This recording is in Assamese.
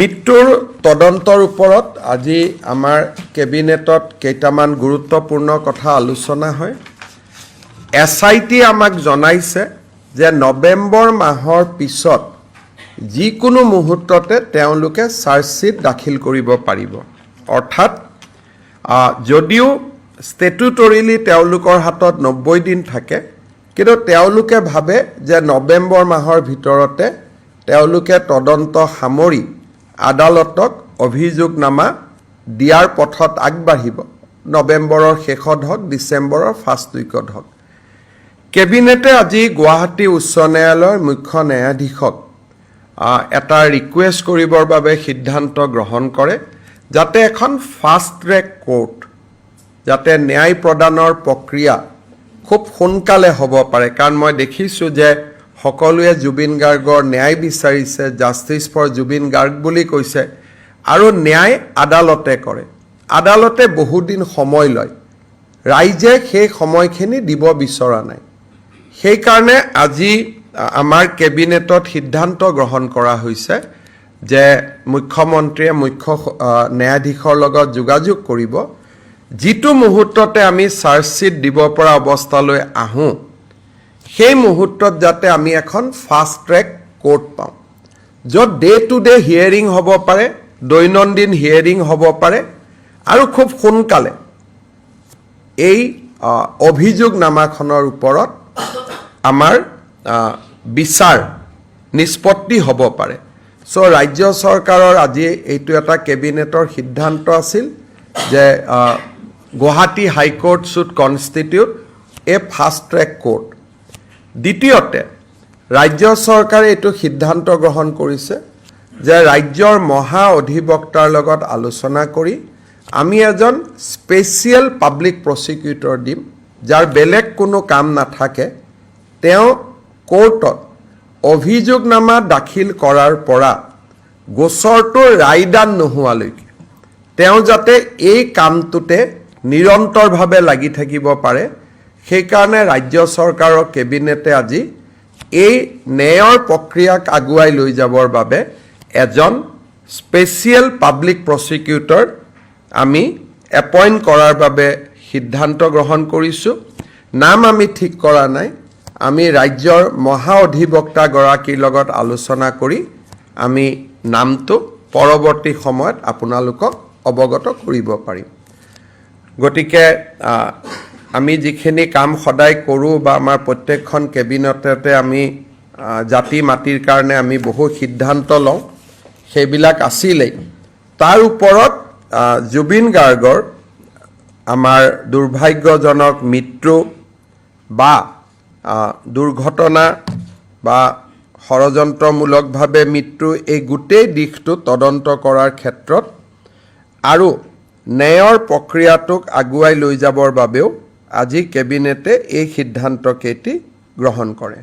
মৃত্যুৰ তদন্তৰ ওপৰত আজি আমাৰ কেবিনেটত কেইটামান গুৰুত্বপূৰ্ণ কথা আলোচনা হয়। SIT আমাক জনাইছে যে নৱেম্বৰ মাহৰ পিছত যিকোনো মুহূৰ্ততে তেওঁলোকে চাৰ্জশ্বিট দাখিল কৰিব পাৰিব। অৰ্থাৎ যদিও ষ্টেটুটৰিলি তেওঁলোকৰ হাতত 90 দিন থাকে, কিন্তু তেওঁলোকে ভাবে যে নৱেম্বৰ মাহৰ ভিতৰতে তেওঁলোকে তদন্ত সামৰি আদালতক অভিযোগনামা দিয়াৰ পথত আগবাঢ়িব। নৱেম্বৰৰ শেষত হওক, ডিচেম্বৰৰ ফাৰ্ষ্ট উইকত হওক। কেবিনেটে আজি গুৱাহাটী উচ্চ ন্যায়ালয়ৰ মুখ্য ন্যায়াধীশক এটা ৰিকুৱেষ্ট কৰিবৰ বাবে সিদ্ধান্ত গ্ৰহণ কৰে, যাতে এখন ফাষ্ট ট্ৰেক কোৰ্ট, যাতে ন্যায় প্ৰদানৰ প্ৰক্ৰিয়া খুব সোনকালে হ'ব পাৰে। কাৰণ মই দেখিছোঁ যে সকলোৱে জুবিন গাৰ্গৰ ন্যায় বিচাৰিছে, জাষ্টিছ ফৰ জুবিন গাৰ্গ বুলি কৈছে, আৰু ন্যায় আদালতে কৰে। আদালতে বহুদিন সময় লয়, ৰাইজে সেই সময়খিনি দিব বিচৰা নাই। সেইকাৰণে আজি আমাৰ কেবিনেটত সিদ্ধান্ত গ্ৰহণ কৰা হৈছে যে মুখ্যমন্ত্ৰীয়ে মুখ্য ন্যায়াধীশৰ লগত যোগাযোগ কৰিব, যিটো মুহূৰ্ততে আমি চাৰ্জশ্বিট দিব পৰা অৱস্থালৈ আহোঁ, সেই মুহূৰ্তত যাতে আমি এখন ফাষ্ট ট্ৰেক কোৰ্ট পাওঁ, য'ত টু ডে হিয়াৰিং হ'ব পাৰে, দৈনন্দিন হিয়াৰিং হ'ব পাৰে, আৰু খুব সোনকালে এই অভিযোগনামাখনৰ ওপৰত আমাৰ বিচাৰ নিষ্পত্তি হ'ব পাৰে। চ' ৰাজ্য চৰকাৰৰ আজি এইটো এটা কেবিনেটৰ সিদ্ধান্ত আছিল যে Guwahati high court should constitute a fast track court. দ্বিতীয়তে, ৰাজ্য চৰকাৰে এইটো সিদ্ধান্ত গ্ৰহণ কৰিছে যে ৰাজ্যৰ মহা অধিবক্তাৰ লগত আলোচনা কৰি আমি এজন স্পেচিয়েল পাব্লিক প্ৰচিকিউটৰ দিম, যাৰ বেলেগ কোনো কাম নাথাকে। তেওঁ কোৰ্টত অভিযোগনামা দাখিল কৰাৰ পৰা গোচৰটো ৰায়দান নোহোৱালৈকে তেওঁ যাতে এই কামটোতে নিৰন্তৰভাৱে লাগি থাকিব পাৰে। সেইকাৰণে ৰাজ্য চৰকাৰৰ কেবিনেটে আজি এই ন্যায়ৰ প্ৰক্ৰিয়াক আগুৱাই লৈ যাবৰ বাবে এজন স্পেচিয়েল পাব্লিক প্ৰচিকিউটৰ আমি এপইণ্ট কৰাৰ বাবে সিদ্ধান্ত গ্ৰহণ কৰিছোঁ। নাম আমি ঠিক কৰা নাই, আমি ৰাজ্যৰ মহা অধিবক্তাগৰাকীৰ লগত আলোচনা কৰি আমি নামটো পৰৱৰ্তী সময়ত আপোনালোকক অৱগত কৰিব পাৰিম। গতিকে আমি যিখিনি কাম সদায় কৰোঁ, বা আমাৰ প্ৰত্যেকখন কেবিনেটতে আমি জাতি মাটিৰ কাৰণে আমি বহু সিদ্ধান্ত লওঁ, সেইবিলাক আছিলেই। তাৰ ওপৰত জুবিন গাৰ্গৰ আমাৰ দুৰ্ভাগ্যজনক মৃত্যু বা দুৰ্ঘটনা বা ষড়যন্ত্ৰমূলকভাৱে মৃত্যু, এই গোটেই দিশটো তদন্ত কৰাৰ ক্ষেত্ৰত আৰু ন্যায়ৰ প্ৰক্ৰিয়াটোক আগুৱাই লৈ যাবৰ বাবেও আজি কেবিনেটে এই সিদ্ধান্তকেইটি গ্ৰহণ কৰে।